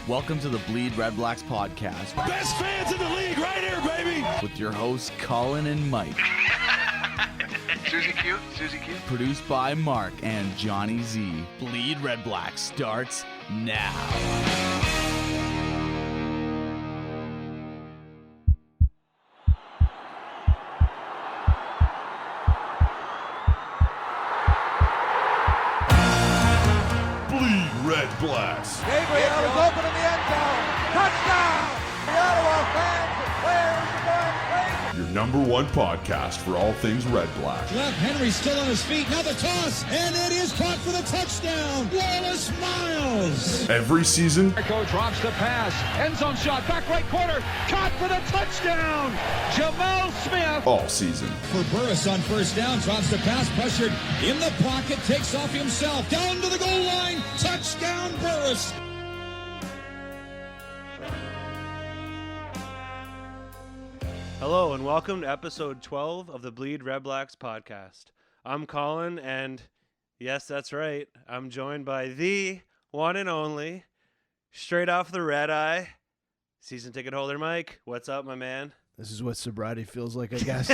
Welcome to the BleedRedBlacks podcast. Best fans in the league right here, baby! With your hosts, Colin and Mike. Susie Q. Produced by Mark and Johnny Z. BleedRedBlacks starts now. BleedRedBlacks. Gabriel is open in the end zone. Touchdown! The Ottawa fans and players are going crazy. Your number one podcast for all things Red Black. Left, Henry still on his feet. Now the toss, and it is caught for the touchdown. Wallace Miles. Every season, Echo drops the pass. End zone shot. Back right corner. Caught for the touchdown. Jamal Smith. all season. For Burris on first down, drops the pass, pressured in the pocket, takes off himself. Down to the goal line. Touchdown, Burris. Hello and welcome to episode 12 of the BleedRedBlacks podcast. I'm Colin, and yes, that's right, I'm joined by the one and only, straight off the red eye, season ticket holder Mike. What's up, my man? This is what sobriety feels like, I guess.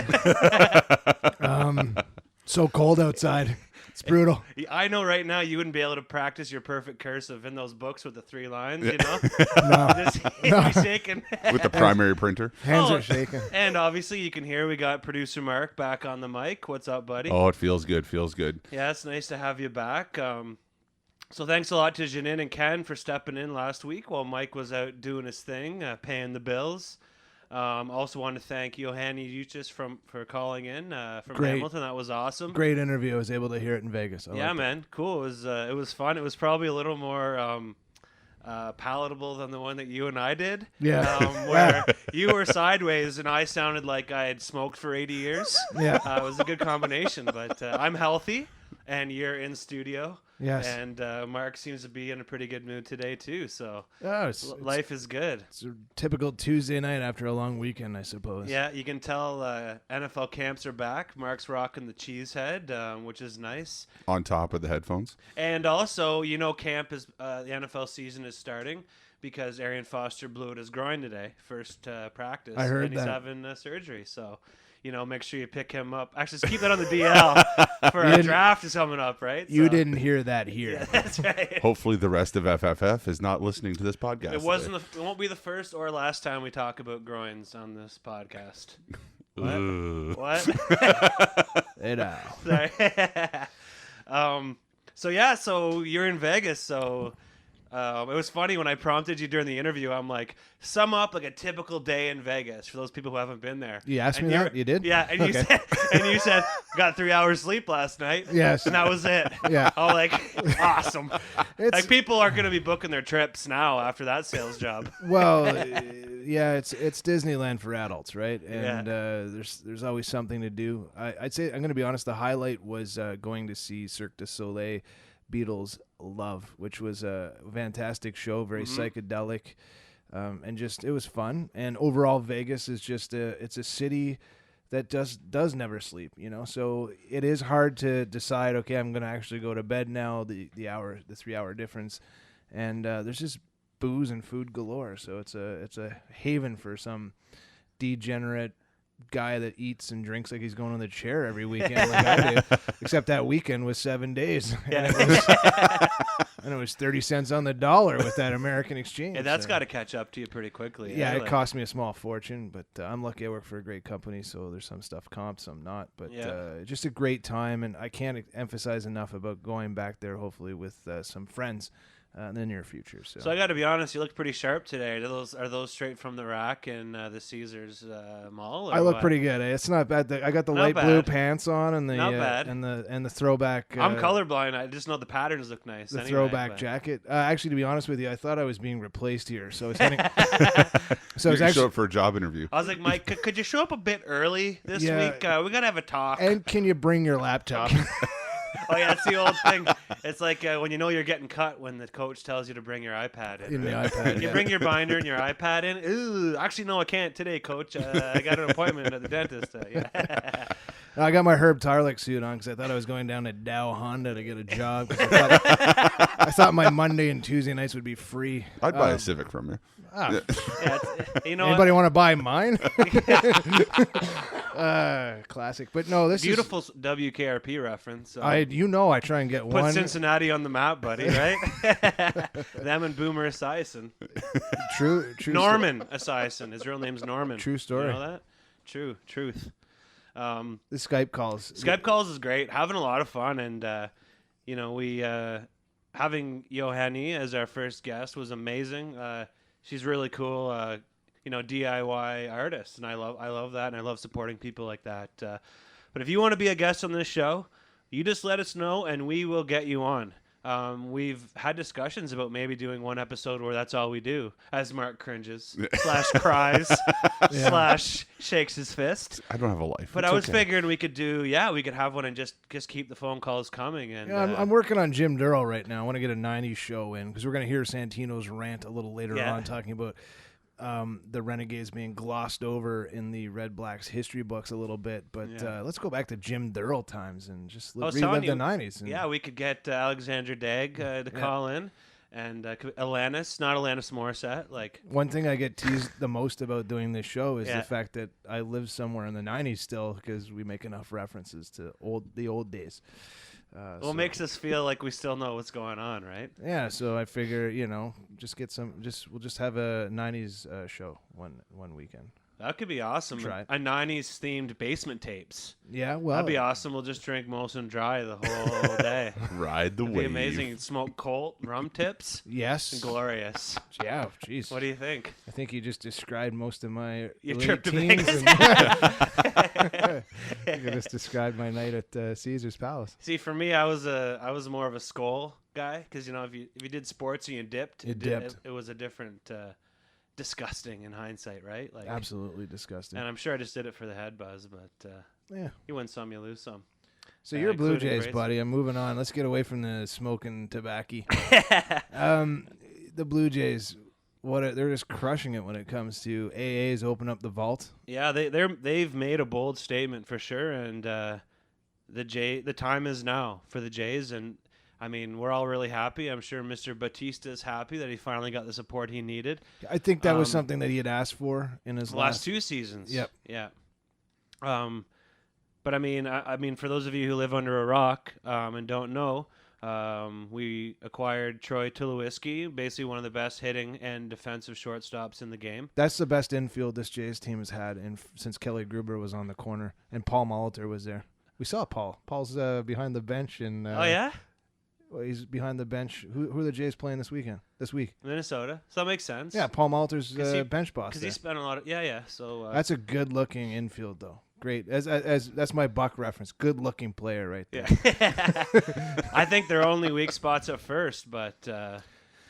So cold outside. It's brutal. I know right now you wouldn't be able to practice your perfect cursive in those books with the 3 lines, you know? No. Just be shaking. With the primary printer. Hands Oh, are shaking. And obviously you can hear we got producer Mark back on the mic. What's up, buddy? Oh, it feels good. Yeah, it's nice to have you back. So thanks a lot to Janine and Ken for stepping in last week while Mike was out doing his thing, paying the bills. Also want to thank Yohani Uchis for calling in from Great. Hamilton. That was awesome. Great interview. I was able to hear it in Vegas. I Yeah, liked it. man. Cool. It was fun. It was probably a little more palatable than the one that you and I did. Yeah. Where you were sideways and I sounded like I had smoked for 80 years. Yeah. It was a good combination, but I'm healthy and you're in studio. Yes. And Mark seems to be in a pretty good mood today too. So Oh, it's life is good. It's a typical Tuesday night after a long weekend, I suppose. Yeah, you can tell NFL camps are back. Mark's rocking the cheese head, which is nice. On top of the headphones. And also, camp is the NFL season is starting because Arian Foster blew at his groin today, first practice. I heard and he's that. having surgery. So, make sure you pick him up. Actually, just keep that on the DL for our draft is coming up, right? You So- didn't hear that here. Yeah, that's right. Hopefully the rest of FFF is not listening to this podcast. It won't be the first or last time we talk about groins on this podcast. Ugh. What? It, Sorry. So you're in Vegas. So it was funny when I prompted you during the interview. I'm like, sum up like a typical day in Vegas for those people who haven't been there. You asked And me you're- that? You did? Yeah, and Okay. you said got 3 hours sleep last night. Yes. and that was it. Yeah. I'm like, awesome. It's- Like people are gonna be booking their trips now after that sales job. Well, yeah, it's Disneyland for adults, right? And Yeah. there's always something to do. I'd say, I'm going to be honest, the highlight was going to see Cirque du Soleil Beatles Love, which was a fantastic show, very psychedelic, and just it was fun. And overall, Vegas is just it's a city that does never sleep, So it is hard to decide. Okay, I'm going to actually go to bed now. The 3-hour difference, and there's just booze and food galore. So it's a haven for some degenerate guy that eats and drinks like he's going on the chair every weekend like I do. Except that weekend was 7 days. Yeah. And it was 30 cents on the dollar with that American exchange. Yeah, that's so. got to catch up to you pretty quickly. Yeah, it like- cost me a small fortune, but I'm lucky I work for a great company, so there's some stuff comp, some not. But Yeah. just a great time, and I can't emphasize enough about going back there, hopefully with some friends in the near future. So I got to be honest, you look pretty sharp today. Are those straight from the rack in the Caesars Mall? Or I look what? pretty good. It's not bad. I got the Not light blue bad. pants on and the Not bad. and the throwback. I'm colorblind. I just know the patterns look nice. The anyway, throwback but- jacket. Actually, to be honest with you, I thought I was being replaced here. So I was heading. So You it's show actually. up for a job interview. I was like, Mike, could you show up a bit early this Yeah. week? We got to have a talk. And can you bring your laptop? Oh, yeah, that's the old thing. It's like when you know you're getting cut when the coach tells you to bring your iPad in. In the right? iPad, You yeah. bring your binder and your iPad in. Ooh, actually, no, I can't today, coach. I got an appointment at the dentist. Yeah. I got my Herb Tarlick suit on because I thought I was going down to Dow Honda to get a job. 'Cause I thought my Monday and Tuesday nights would be free. I'd buy a Civic from you. Yeah, you know Anybody want to buy mine? Classic. But no, this beautiful WKRP reference. I try and get put one. Cincinnati on the map, buddy. Right? Them and Boomer Esiason. True. Norman Esiason. His real name's Norman. True story. You know that? Truth. The Skype calls. Skype calls is great. Having a lot of fun, and we having Johanni as our first guest was amazing. She's really cool. DIY artist, and I love that, and I love supporting people like that. But if you want to be a guest on this show, you just let us know, and we will get you on. We've had discussions about maybe doing one episode where that's all we do, as Mark cringes, / cries, / shakes his fist. I don't have a life. But It's I was okay. figuring we could have one and just keep the phone calls coming. And I'm working on Jim Durrell right now. I want to get a 90s show in because we're going to hear Santino's rant a little later on talking about the Renegades being glossed over in the Red Blacks history books a little bit. But let's go back to Jim Durrell times and just relive the 90s. And we could get Alexander Degg to call in. And Alanis, not Alanis Morissette. Like, one thing I get teased the most about doing this show is the fact that I live somewhere in the 90s still because we make enough references to the old days. It makes us feel like we still know what's going on, right? Yeah, so I figure, we'll just have a 90s show one weekend. That could be awesome. Try it. A 90s themed basement tapes. Yeah, well, that'd be awesome. We'll just drink Molson Dry the whole day. Ride the It'd wave. be amazing. Smoke Colt rum tips. Yes. Glorious. Yeah, jeez. What do you think? I think you just described most of my Your late trip to teens. Vegas. You just described my night at Caesar's Palace. See, for me, I was more of a Skol guy because if you did sports and you dipped, it was a different. Disgusting in hindsight, right? Like, absolutely disgusting. And I'm sure I just did it for the head buzz, but you win some, you lose some. So you're Blue Jays, buddy. I'm moving on. Let's get away from the smoking tobacco. The Blue Jays, they're just crushing it when it comes to AAs open up the vault. Yeah, they've made a bold statement for sure, and the time is now for the Jays, and I mean, we're all really happy. I'm sure Mr. Batista's happy that he finally got the support he needed. I think that was something that he had asked for in his last 2 seasons. Yep. Yeah. But I mean, for those of you who live under a rock and don't know, we acquired Troy Tulowitzki, basically one of the best hitting and defensive shortstops in the game. That's the best infield this Jays team has had since Kelly Gruber was on the corner and Paul Molitor was there. We saw Paul. Paul's behind the bench and. Oh yeah. Well, he's behind the bench. Who are the Jays playing this week? Minnesota. So that makes sense. Yeah, Paul Molitor's bench boss. Because he spent a lot of So that's a good-looking infield, though. Great. As that's my Buck reference. Good-looking player right there. Yeah. I think their only weak spots at first, but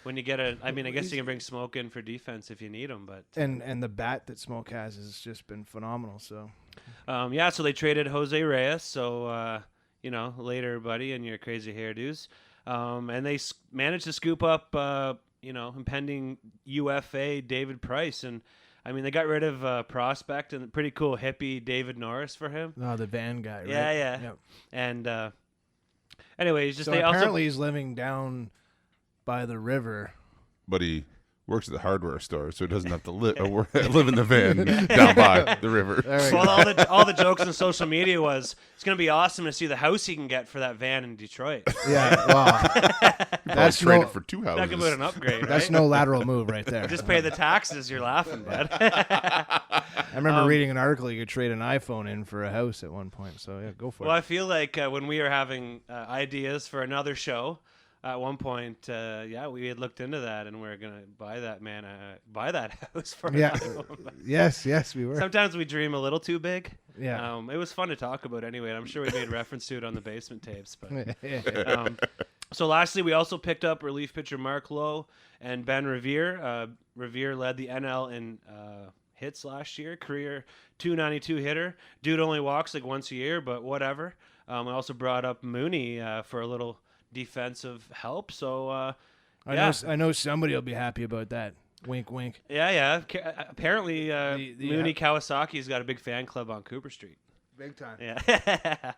when you get I guess you can bring Smoke in for defense if you need him, but and the bat that Smoke has just been phenomenal. So. So they traded Jose Reyes. So later, buddy, and your crazy hairdos. And they managed to scoop up, impending UFA David Price. And, I mean, they got rid of prospect and pretty cool hippie David Norris for him. Oh, the van guy, right? Yeah. Yep. And, anyways, apparently he's living down by the river. But he works at the hardware store, so he doesn't have to live in the van down by the river. Well, all the jokes on social media was it's going to be awesome to see the house he can get for that van in Detroit. Yeah, well, that's traded for 2 houses. Talk about an upgrade, right? That's no lateral move right there. Just pay the taxes. You're laughing, bud. I remember reading an article you could trade an iPhone in for a house at one point. So yeah, go for it. Well, I feel like when we were having ideas for another show. At one point, we had looked into that, and we were gonna buy that house for. Yeah, yes, we were. Sometimes we dream a little too big. Yeah, it was fun to talk about anyway. I'm sure we made reference to it on the basement tapes. But so lastly, we also picked up relief pitcher Mark Lowe and Ben Revere. Revere led the NL in hits last year, career .292 hitter. Dude only walks like once a year, but whatever. We also brought up Mooney for a little defensive help. So I know somebody will be happy about that. Wink, wink. Yeah. Apparently, Mooney Kawasaki's got a big fan club on Cooper Street. Big time. Yeah.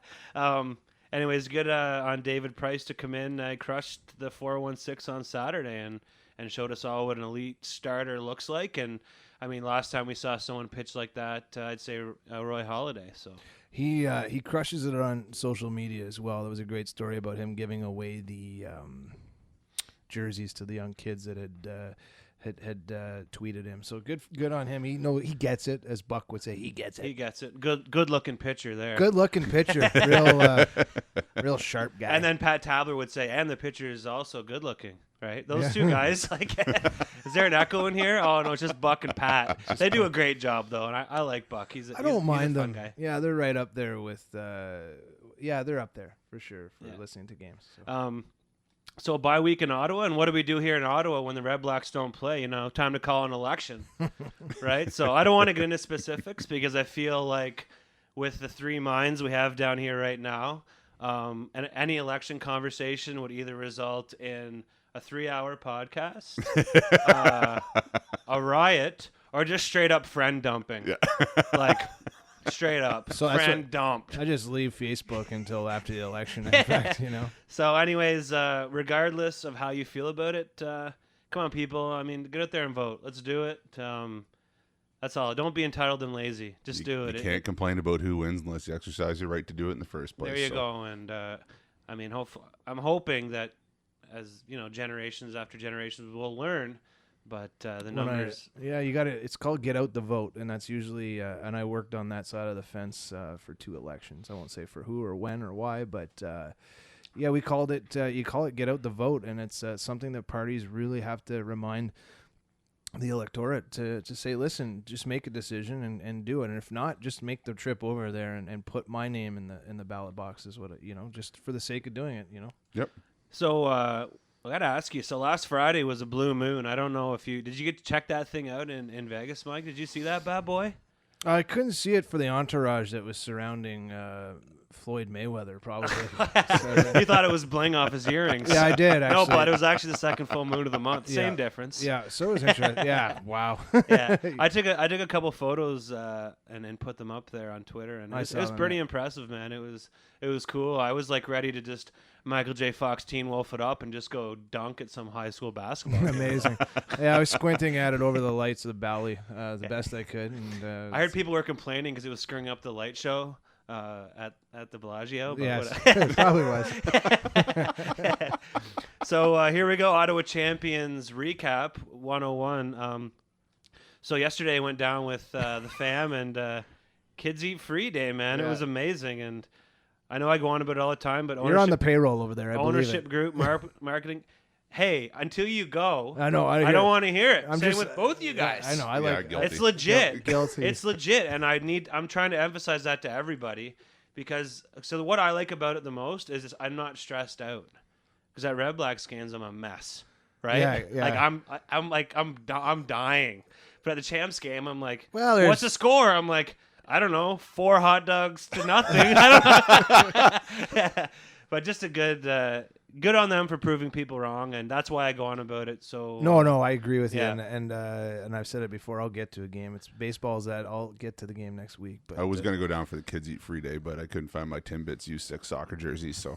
anyways, good on David Price to come in. Crushed the 416 on Saturday and showed us all what an elite starter looks like. And I mean, last time we saw someone pitch like that, I'd say Roy Halladay. So he crushes it on social media as well. There was a great story about him giving away the jerseys to the young kids that had tweeted him. So good on him. He gets it, as Buck would say. He gets it. He gets it. Good looking pitcher there. Good looking pitcher. Real sharp guy. And then Pat Tabler would say, and the pitcher is also good looking. Right, those two guys. Like, is there an echo in here? Oh no, it's just Buck and Pat. They do a great job though, and I like Buck. I don't mind a fun them. Guy. Yeah, they're right up there with. They're up there for sure for listening to games. So. So a bye week in Ottawa, and what do we do here in Ottawa when the Red Blacks don't play? Time to call an election, right? So I don't want to get into specifics because I feel like with the three minds we have down here right now, and any election conversation would either result in a 3-hour podcast, a riot, or just straight up friend dumping. Yeah. Like straight up friend dumped. I just leave Facebook until after the election. In fact, So, anyways, regardless of how you feel about it, come on, people. I mean, get out there and vote. Let's do it. That's all. Don't be entitled and lazy. Just do it. You can't complain about who wins unless you exercise your right to do it in the first place. There you go. And I mean, I'm hoping that as generations after generations will learn. But the numbers... you got it. It's called get out the vote, and that's usually... and I worked on that side of the fence for 2 elections. I won't say for who or when or why, but we called it... you call it get out the vote, and it's something that parties really have to remind the electorate to say, listen, just make a decision and do it. And if not, just make the trip over there and put my name in the ballot box is what, just for the sake of doing it, Yep. So... I gotta ask you. So last Friday was a blue moon. I don't know if did you get to check that thing out in Vegas, Mike? Did you see that bad boy? I couldn't see it for the entourage that was surrounding Floyd Mayweather, probably. You thought it was bling off his earrings. Yeah, I did. Actually. No, but it was actually the second full moon of the month. Same difference. Yeah, so it was interesting. Yeah, wow. Yeah, I took a couple photos and put them up there on Twitter, and it was pretty impressive, man. It was cool. I was like ready to just Michael J. Fox Teen Wolf it up and just go dunk at some high school basketball. Amazing. Yeah, I was squinting at it over the lights of the Bally the best I could. And I heard people were complaining because it was screwing up the light show at the Bellagio. But yes, it probably was. So here we go, Ottawa Champions recap 101. So yesterday I went down with the fam and Kids Eat Free Day, man. Yeah. It was amazing, and I know I go on about it all the time, but you're on the payroll over there. Ownership group, marketing. Hey, until you go, I know. I don't want to hear it. Same with both you guys. I know. I like guilty. It's legit. Guilty. It's legit, and I'm trying to emphasize that to everybody because what I like about it the most is I'm not stressed out because at Red Blacks games I'm a mess, right? Yeah. Like I'm dying, but at the Champs game I'm like, well, what's the score? I'm like, I don't know, 4 hot dogs to nothing. I don't know. But just a good on them for proving people wrong, and that's why I go on about it. So no, I agree with you, yeah. and I've said it before. I'll get to a game. It's baseball's that I'll get to the game next week. But I was going to go down for the Kids Eat Free Day, but I couldn't find my Timbits U6 soccer jersey. So,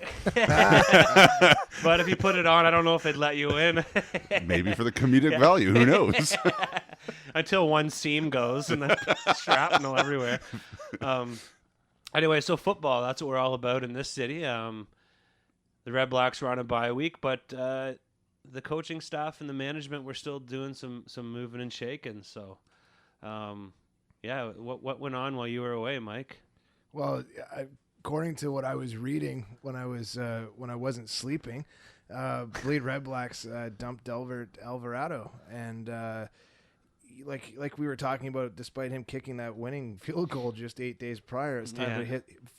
but if you put it on, I don't know if they'd let you in. Maybe for the comedic value. Who knows? Until one seam goes and then shrapnel everywhere. Anyway, so football, that's what we're all about in this city. The Red Blacks were on a bye week, but the coaching staff and the management were still doing some moving and shaking. So, what went on while you were away, Mike? Well, according to what I was reading when I wasn't sleeping, Bleed Red Blacks dumped Alvarado, and like we were talking about, despite him kicking that winning field goal just 8 days prior, it's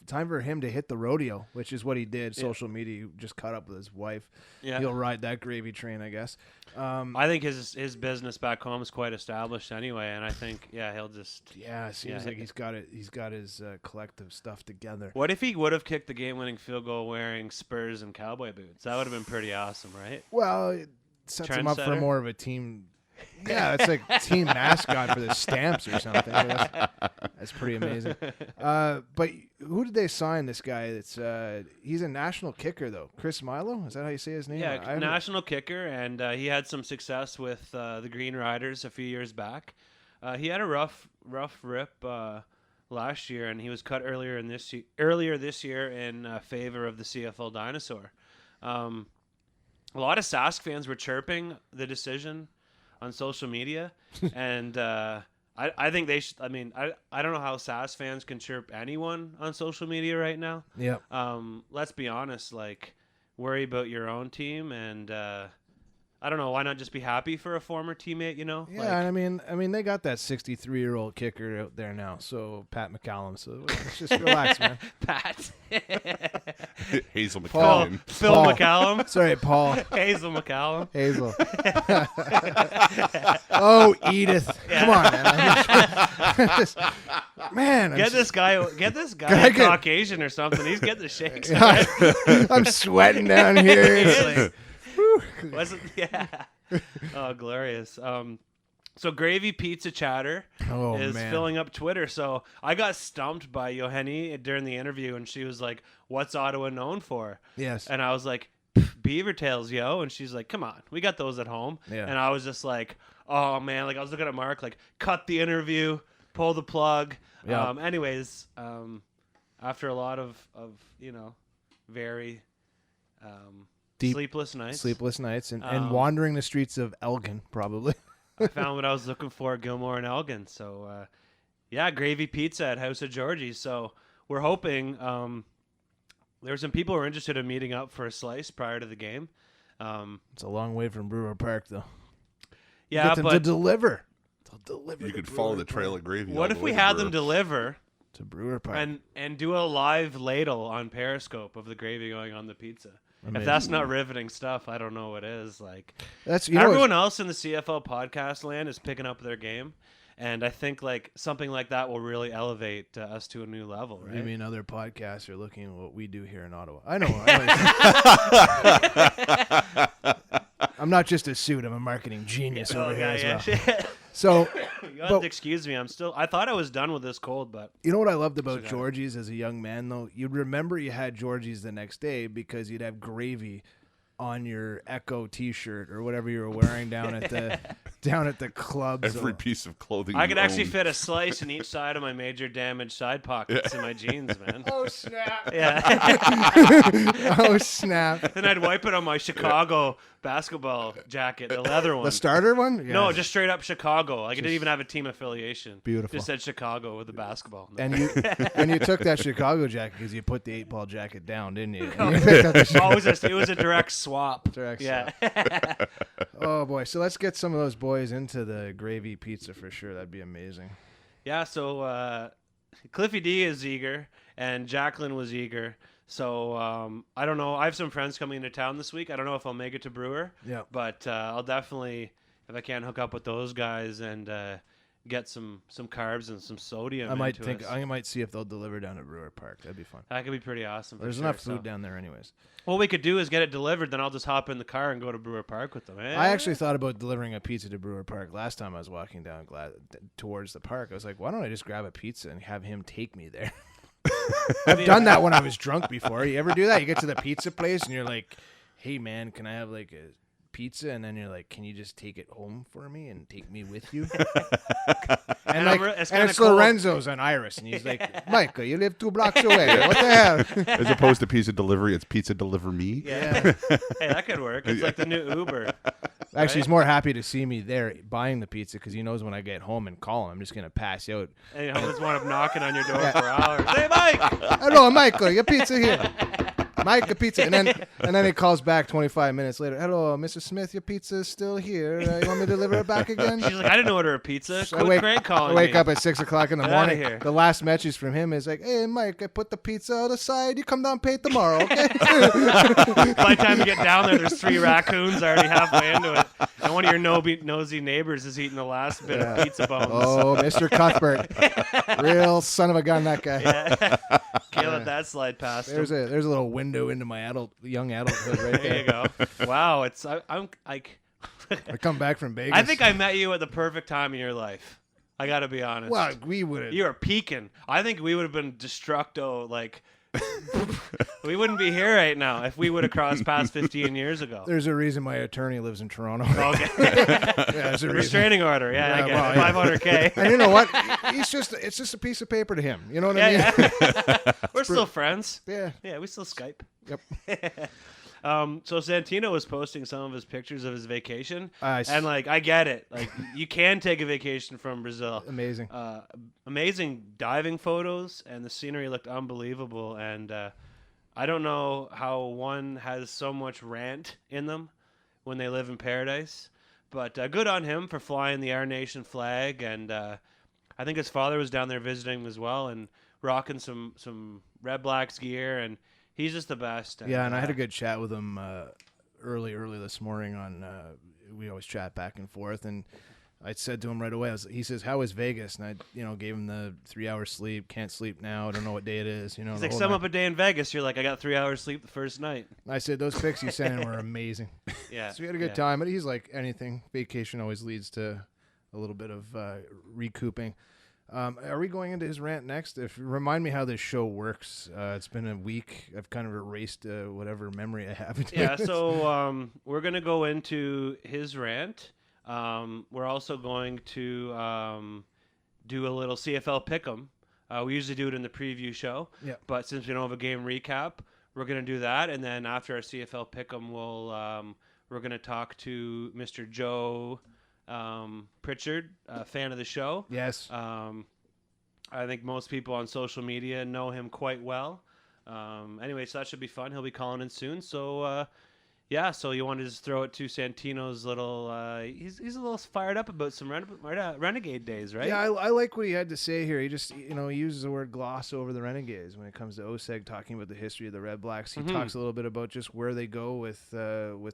time for him to hit the rodeo, which is what he did. Social media, just caught up with his wife. Yeah. He'll ride that gravy train, I guess. I think his business back home is quite established anyway, and I think he'll just it seems like he's got his collective stuff together. What if he would have kicked the game-winning field goal wearing Spurs and cowboy boots? That would have been pretty awesome, right? Well, it sets him up for more of a team Yeah, it's like team mascot for the Stamps or something. That's pretty amazing. But who did they sign? This guy that's he's a national kicker though. Chris Milo, is that how you say his name? Yeah, national kicker, and he had some success with the Green Riders a few years back. He had a rough rip last year, and he was cut earlier this year in favor of the CFL Dinosaur. A lot of Sask fans were chirping the decision on social media, and I think they should. I mean, I don't know how Sask fans can chirp anyone on social media right now. Yeah. Let's be honest. Like, worry about your own team, and I don't know. Why not just be happy for a former teammate? You know? Yeah, I mean, they got that 63-year-old kicker out there now. So Pat McCallum. So let's just relax, man. Pat. Hazel Paul. McCallum. Phil Paul. McCallum. Sorry, Paul. Hazel McCallum. Hazel. Oh, Edith. Come on, man. Get this guy I get- Caucasian or something. He's getting the shakes. I'm sweating down here. He It's is. like, Wasn't yeah. Oh, glorious. So Gravy Pizza Chatter Oh, is man. filling up Twitter. So I got stumped by Yoheni during the interview, and she was like, "What's Ottawa known for?" yes. And I was like, "Beaver tails, yo." And she's like, "Come on, we got those at home." Yeah. And I was just like, "Oh man!" Like I was looking at Mark, like, cut the interview, pull the plug. Yeah. Anyways, after a lot of very Deep sleepless nights. and wandering the streets of Elgin, probably. I found what I was looking for at Gilmore and Elgin. So, Gravy Pizza at House of Georgie's. So we're hoping there were some people who were interested in meeting up for a slice prior to the game. It's a long way from Brewer Park, though. Yeah, Get them to but deliver. They'll deliver. You to could Brewer follow the Park. trail of gravy. what all if the we way to had them Brewer. deliver to Brewer Park? and do a live ladle on Periscope of the gravy going on the pizza? Amazing. If that's not riveting stuff, I don't know what is. Like, That's everyone else in the CFL podcast land is picking up their game, and I think like something like that will really elevate us to a new level. Right? You mean other podcasts are looking at what we do here in Ottawa? I know. I'm not just a suit. I'm a marketing genius over here as well. So, You have to excuse me. I thought I was done with this cold, but you know what I loved about Georgie's as a young man, though? You'd remember you had Georgie's the next day because you'd have gravy on your Echo T-shirt or whatever you were wearing down at the club. Every piece of clothing. I you could actually own. fit a slice in each side of my major damaged side pockets in my jeans, man. Oh snap! Yeah. Oh snap! Then I'd wipe it on my Chicago basketball jacket, the leather one. The starter one? Yeah. No, just straight up Chicago. Like, it didn't even have a team affiliation. Beautiful. Just said Chicago with the basketball. And you took that Chicago jacket because you put the 8-ball jacket down, didn't you? And you picked up the It was a direct swap. Direct yeah. Oh boy! So let's get some of those boys into the gravy pizza for sure. That'd be amazing. Yeah, so Cliffy D is eager, and Jacqueline was eager. So I don't know. I have some friends coming into town this week. I don't know if I'll make it to Brewer. Yeah. But I'll definitely, if I can, hook up with those guys and get some carbs and some sodium. I might into us. I might see if they'll deliver down at Brewer Park. That'd be fun. That could be pretty awesome. There's for enough sure, food down there anyways. What we could do is get it delivered, then I'll just hop in the car and go to Brewer Park with them. Eh? I actually thought about delivering a pizza to Brewer Park last time I was walking down towards the park. I was like, why don't I just grab a pizza and have him take me there? I've done that when I was drunk before. You ever do that? You get to the pizza place and you're like, hey man, can I have like a pizza? And then you're like, can you just take it home for me and take me with you? And it's cool. Lorenzo's on Iris, and he's like, Michael, you live 2 blocks away. What the hell? As opposed to pizza delivery, it's pizza deliver me. Yeah. Hey, that could work. It's like the new Uber. Actually, he's more happy to see me there buying the pizza because he knows when I get home and call him, I'm just going to pass out. And you just want him knocking on your door for hours. Hey, Mike! Hello, Michael, your pizza here. Mike, a pizza. And then he calls back 25 minutes later. Hello, Mr. Smith, your pizza is still here. You want me to deliver it back again? She's like, I didn't order a pizza. Quit crank calling I wake me. up at 6 o'clock in the Get outta morning. here. The last message from him is like, hey, Mike, I put the pizza out aside. You come down and pay it tomorrow, okay? By the time you get down there, there's 3 raccoons already halfway into it. And one of your nosy neighbors is eating the last bit of pizza bones. Oh, Mr. Cuthbert. Real son of a gun, that guy. Yeah. Can't let that slide past him. There's a little window into my young adulthood right There you go. Wow, I'm like, I come back from Vegas. I think I met you at the perfect time in your life. I got to be honest. Well, we would have. You were peaking. I think we would have been destructo, like, we wouldn't be here right now if we would have crossed past 15 years ago. There's a reason my attorney lives in Toronto. Okay. Yeah, there's a reason. Restraining order. Yeah, I get well, it. yeah. $500K. And you know what? It's just a piece of paper to him. You know what I mean? Yeah. We're still friends. Yeah. Yeah, we still Skype. Yep. So Santino was posting some of his pictures of his vacation, I get it. Like, you can take a vacation from Brazil. Amazing. Amazing diving photos, and the scenery looked unbelievable. And I don't know how one has so much rant in them when they live in paradise, but good on him for flying the Our Nation flag. And I think his father was down there visiting as well and rocking some Red Blacks gear, and he's just the best. And, yeah, and I had a good chat with him early this morning on we always chat back and forth, and I said to him right away, he says, "How is Vegas?" And I gave him the 3 hours sleep, can't sleep now, I don't know what day it is. He's like, sum up a day in Vegas. You're like, I got 3 hours sleep the first night. I said, those pics you sent in were amazing. Yeah. So we had a good time, but he's like, anything, vacation always leads to a little bit of recouping. Are we going into his rant next? Remind me how this show works. It's been a week. I've kind of erased whatever memory I have. Yeah, so we're going to go into his rant. We're also going to do a little CFL pick'em. We usually do it in the preview show. Yeah. But since we don't have a game recap, we're going to do that. And then after our CFL pick'em, we're going to talk to Mr. Joe Pritchard, a fan of the show. Yes. I think most people on social media know him quite well. Anyway, so that should be fun. He'll be calling in soon. So, so you want to just throw it to Santino's little... he's a little fired up about some Renegade days, right? Yeah, I like what he had to say here. He just, he uses the word gloss over the Renegades when it comes to OSEG talking about the history of the Red Blacks. He talks a little bit about just where they go with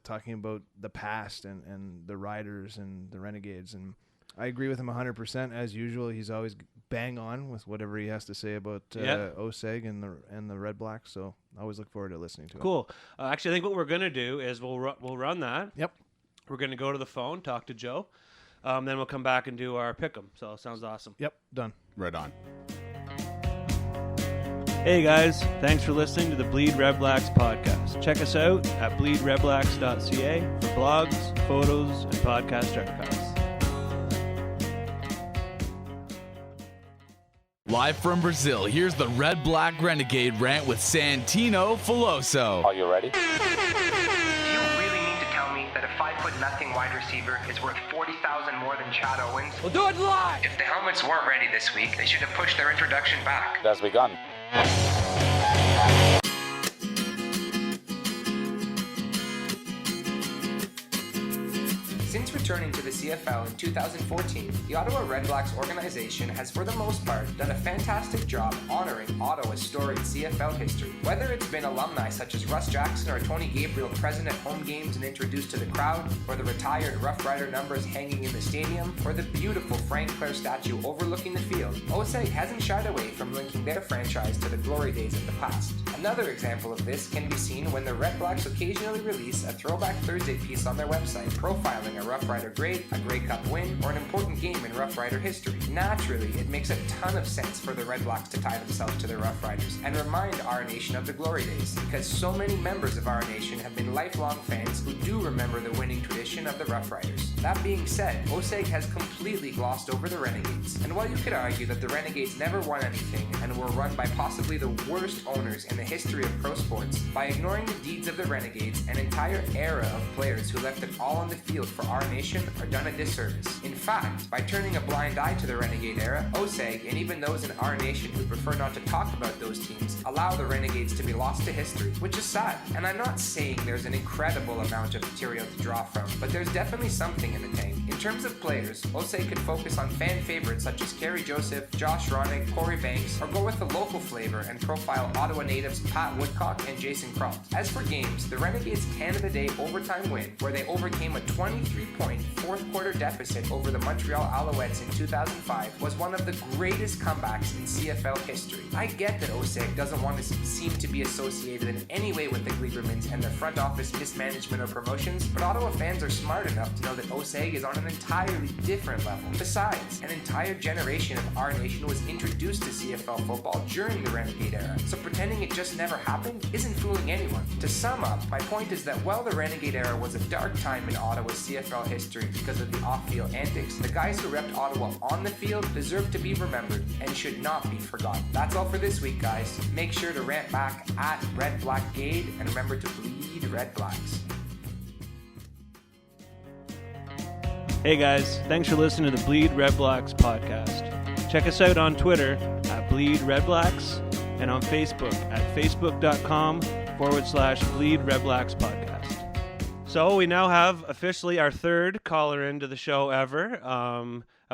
talking about the past and the Riders and the Renegades. And I agree with him 100%. As usual, he's always bang on with whatever he has to say about OSEG and the Red Blacks. So I always look forward to listening to him. Cool. Actually, I think what we're going to do is we'll run that. Yep. We're going to go to the phone, talk to Joe. Then we'll come back and do our pick'em. So sounds awesome. Yep, done. Right on. Hey guys, thanks for listening to the Bleed Red Blacks podcast. Check us out at bleedredblacks.ca for blogs, photos, and podcast archives. Live from Brazil, here's the Red Black Renegade rant with Santino Filoso. Are you ready? Do you really mean to tell me that a 5'0" wide receiver is worth $40,000 more than Chad Owens? We'll do it live. If the helmets weren't ready this week, they should have pushed their introduction back. It has begun. Since returning to the CFL in 2014, the Ottawa Red Blacks organization has for the most part done a fantastic job honoring Ottawa's storied CFL history. Whether it's been alumni such as Russ Jackson or Tony Gabriel present at home games and introduced to the crowd, or the retired Rough Rider numbers hanging in the stadium, or the beautiful Frank Clair statue overlooking the field, OSEG hasn't shied away from linking their franchise to the glory days of the past. Another example of this can be seen when the Red Blacks occasionally release a Throwback Thursday piece on their website profiling a Rough Rider grade, a Grey Cup win, or an important game in Rough Rider history. Naturally, it makes a ton of sense for the Red Blacks to tie themselves to the Rough Riders and remind our nation of the glory days, because so many members of our nation have been lifelong fans who do remember the winning tradition of the Rough Riders. That being said, OSEG has completely glossed over the Renegades, and while you could argue that the Renegades never won anything and were run by possibly the worst owners in the history of pro sports, by ignoring the deeds of the Renegades, an entire era of players who left it all on the field for our nation are done a disservice. In fact, by turning a blind eye to the Renegade era, OSEG, and even those in our nation who prefer not to talk about those teams, allow the Renegades to be lost to history, which is sad. And I'm not saying there's an incredible amount of material to draw from, but there's definitely something in the tank. In terms of players, OSEG could focus on fan favorites such as Kerry Joseph, Josh Ronick, Corey Banks, or go with the local flavor and profile Ottawa natives Pat Woodcock and Jason Croft. As for games, the Renegades' Canada Day overtime win, where they overcame a 23-point, fourth quarter deficit over the Montreal Alouettes in 2005 was one of the greatest comebacks in CFL history. I get that OSEG doesn't want to seem to be associated in any way with the Glebermans and their front office mismanagement or promotions, but Ottawa fans are smart enough to know that OSEG is on an entirely different level. Besides, an entire generation of our nation was introduced to CFL football during the Renegade era, so pretending it just never happened isn't fooling anyone. To sum up, my point is that while the Renegade era was a dark time in Ottawa's CFL history because of the off-field antics, the guys who repped Ottawa on the field deserve to be remembered and should not be forgotten. That's all for this week, guys. Make sure to rant back at RedBlackGade and remember to bleed Red Blacks. Hey guys, thanks for listening to the Bleed Red Blacks podcast. Check us out on Twitter at BleedRedBlacks and on Facebook at facebook.com/BleedRedBlacks podcast. So we now have officially our third caller into the show ever. I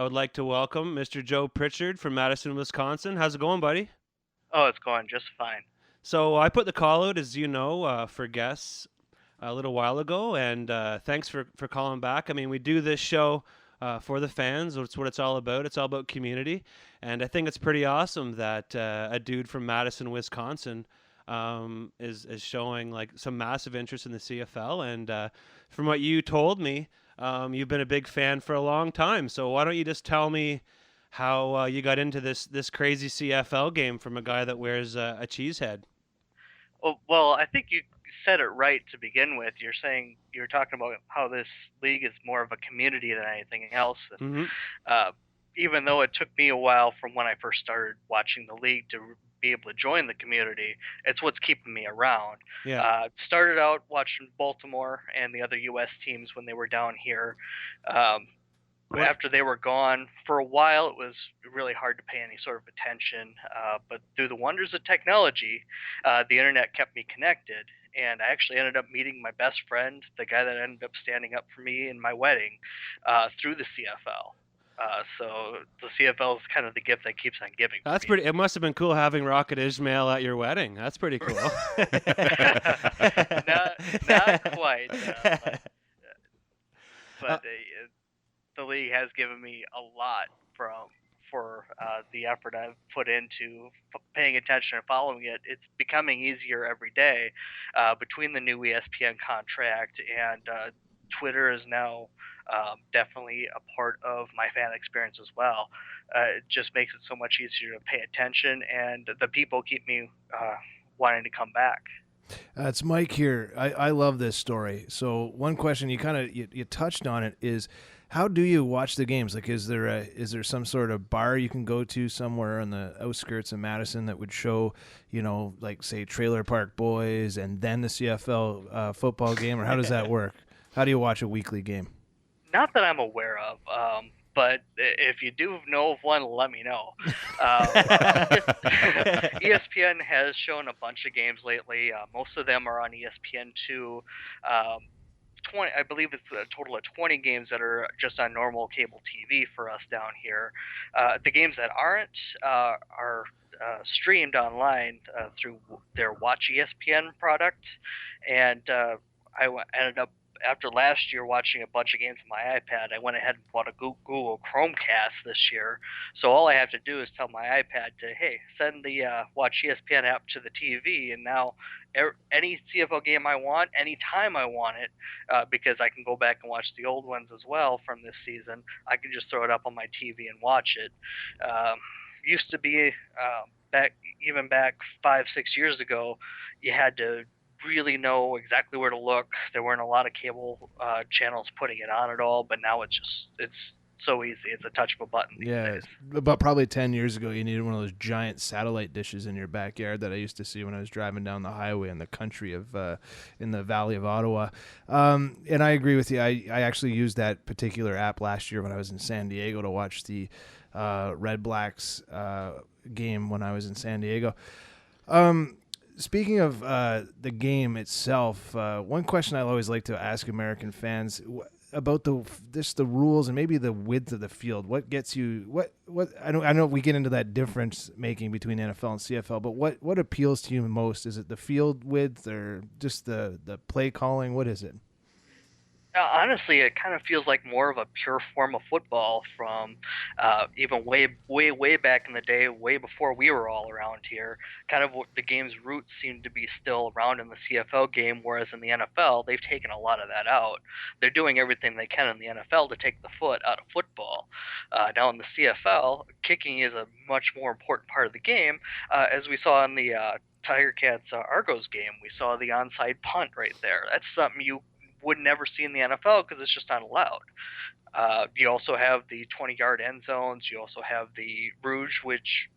would like to welcome Mr. Joe Pritchard from Madison, Wisconsin. How's it going, buddy? Oh, it's going just fine. So I put the call out, as you know, for guests a little while ago, and thanks for calling back. I mean, we do this show for the fans. That's what it's all about. It's all about community, and I think it's pretty awesome that a dude from Madison, Wisconsin, is showing like some massive interest in the CFL. And from what you told me, you've been a big fan for a long time. So why don't you just tell me how you got into this crazy CFL game from a guy that wears a cheese head? Well, I think you said it right to begin with. You're talking about how this league is more of a community than anything else. And, even though it took me a while from when I first started watching the league to be able to join the community, it's what's keeping me around. Yeah. Started out watching Baltimore and the other U.S. teams when they were down here. After they were gone, for a while, it was really hard to pay any sort of attention. But through the wonders of technology, the internet kept me connected. And I actually ended up meeting my best friend, the guy that ended up standing up for me in my wedding, through the CFL. So the CFL is kind of the gift that keeps on giving. That's pretty. It must have been cool having Rocket Ismail at your wedding. That's pretty cool. not quite. But the league has given me a lot for the effort I've put into paying attention and following it. It's becoming easier every day between the new ESPN contract and Twitter is now definitely a part of my fan experience as well. It just makes it so much easier to pay attention, and the people keep me wanting to come back. It's Mike here. I love this story. So one question you touched on it is, how do you watch the games? Like, is there some sort of bar you can go to somewhere on the outskirts of Madison that would show, like say Trailer Park Boys and then the CFL football game, or how does that work? How do you watch a weekly game? Not that I'm aware of, but if you do know of one, let me know. ESPN has shown a bunch of games lately. Most of them are on ESPN2. 20, I believe it's a total of 20 games that are just on normal cable TV for us down here. The games that aren't are streamed online through their Watch ESPN product, and I ended up, after last year watching a bunch of games on my iPad, I went ahead and bought a Google Chromecast this year. So all I have to do is tell my iPad to, hey, send the Watch ESPN app to the TV, and now any CFL game I want, anytime I want it, because I can go back and watch the old ones as well from this season, I can just throw it up on my TV and watch it. Used to be, back 5-6 years ago, you had to really know exactly where to look. There weren't a lot of cable channels putting it on at all, but now it's so easy. It's a touch of a button these days. About probably 10 years ago, you needed one of those giant satellite dishes in your backyard that I used to see when I was driving down the highway in the country of in the Valley of Ottawa. And I agree with you. I actually used that particular app last year when I was in San Diego to watch the Red Blacks game when I was in San Diego. Speaking of the game itself, one question I always like to ask American fans about the rules and maybe the width of the field. What gets you? What I know we get into that difference making between NFL and CFL, but what appeals to you most? Is it the field width or just the play calling? What is it? Honestly, it kind of feels like more of a pure form of football from even way back in the day, way before we were all around here. Kind of what the game's roots seem to be still around in the CFL game, whereas in the NFL, they've taken a lot of that out. They're doing everything they can in the NFL to take the foot out of football. Now in the CFL, kicking is a much more important part of the game, as we saw in the Tiger Cats Argos game. We saw the onside punt right there. That's something you would never see in the NFL because it's just not allowed. You also have the 20-yard end zones. You also have the Rouge, which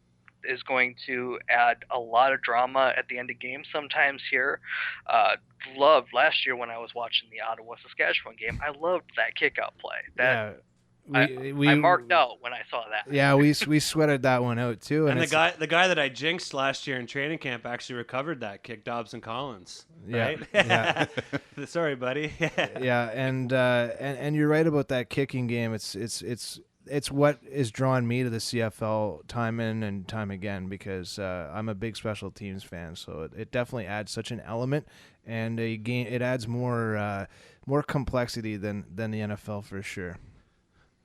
is going to add a lot of drama at the end of games sometimes here. Loved last year when I was watching the Ottawa-Saskatchewan game. I loved that kick-out play. I marked out when I saw that. Yeah, we sweated that one out too. And the guy that I jinxed last year in training camp actually recovered that kick, Dobson Collins. Right? Yeah. Sorry, buddy. Yeah, and you're right about that kicking game. It's what is drawing me to the CFL time in and time again because I'm a big special teams fan. So it definitely adds such an element, and it adds more complexity than the NFL for sure.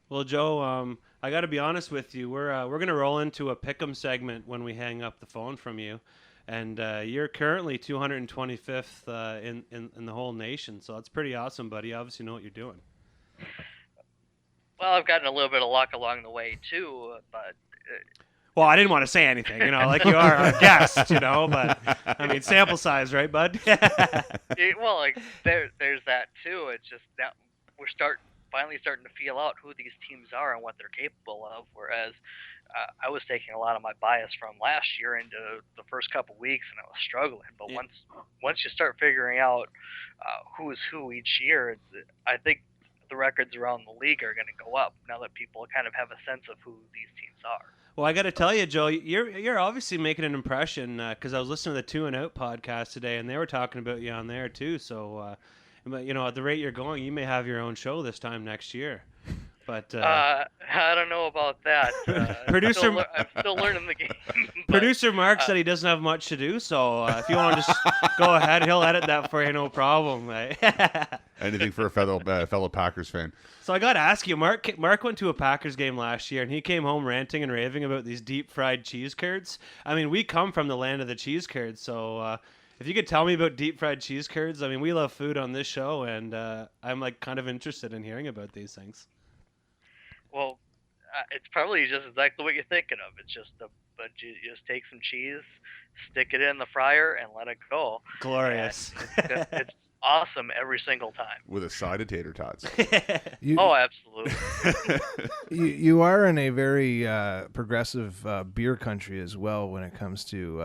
Well, Joe, I got to be honest with you. We're gonna roll into a pick'em segment when we hang up the phone from you, and you're currently 225th in the whole nation. So that's pretty awesome, buddy. You obviously know what you're doing. Well, I've gotten a little bit of luck along the way too, but. Well, I didn't want to say anything, like you are a guest, but I mean, sample size, right, bud? Well, like there's that too. It's just that we're finally starting to feel out who these teams are and what they're capable of. Whereas I was taking a lot of my bias from last year into the first couple weeks, and I was struggling. But once you start figuring out who's who each year, I think the records around the league are going to go up now that people kind of have a sense of who these teams are. Well, I got to tell you, Joe, you're obviously making an impression because I was listening to the 2 and Out podcast today, and they were talking about you on there too. So. But at the rate you're going, you may have your own show this time next year. But I don't know about that. I'm still learning the game. Producer Mark said he doesn't have much to do, so if you want to just go ahead, he'll edit that for you, no problem. Anything for a fellow Packers fan. So I got to ask you, Mark went to a Packers game last year, and he came home ranting and raving about these deep-fried cheese curds. I mean, we come from the land of the cheese curds, so... if you could tell me about deep-fried cheese curds, I mean, we love food on this show, and I'm kind of interested in hearing about these things. Well, it's probably just exactly what you're thinking of. It's just you just take some cheese, stick it in the fryer, and let it go. Glorious. It's awesome every single time. With a side of tater tots. Absolutely. You are in a very progressive beer country as well when it comes to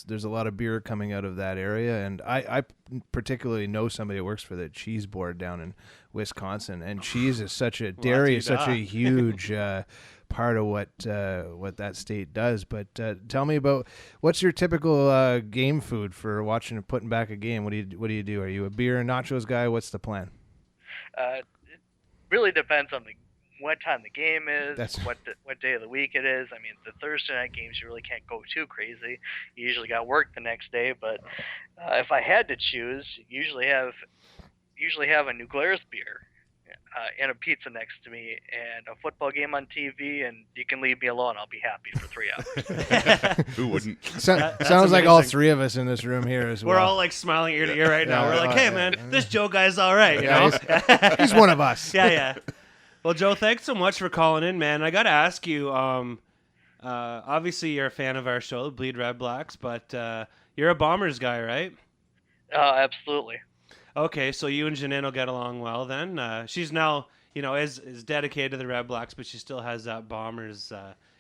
there's a lot of beer coming out of that area, and I particularly know somebody that works for the cheese board down in Wisconsin, and cheese is such a huge part of what that state does. But tell me about what's your typical game food for watching and putting back a game. What do you do? Are you a beer and nachos guy? What's the plan? It really depends on what time the game is, what day of the week it is. I mean, the Thursday night games you really can't go too crazy. You usually got work the next day. But if I had to choose, usually have a New Glarus beer. And a pizza next to me and a football game on TV, and you can leave me alone. I'll be happy for 3 hours. Who wouldn't? Sounds like all three of us in this room here as well. We're all smiling ear to ear right now. We're like, hey, man, this Joe guy's all right. He's one of us. Yeah. Well, Joe, thanks so much for calling in, man. I got to ask you, obviously you're a fan of our show, Bleed Red Blacks, but you're a Bombers guy, right? Absolutely. Okay, so you and Janine will get along well then. She's now, is dedicated to the Red Blacks, but she still has that Bombers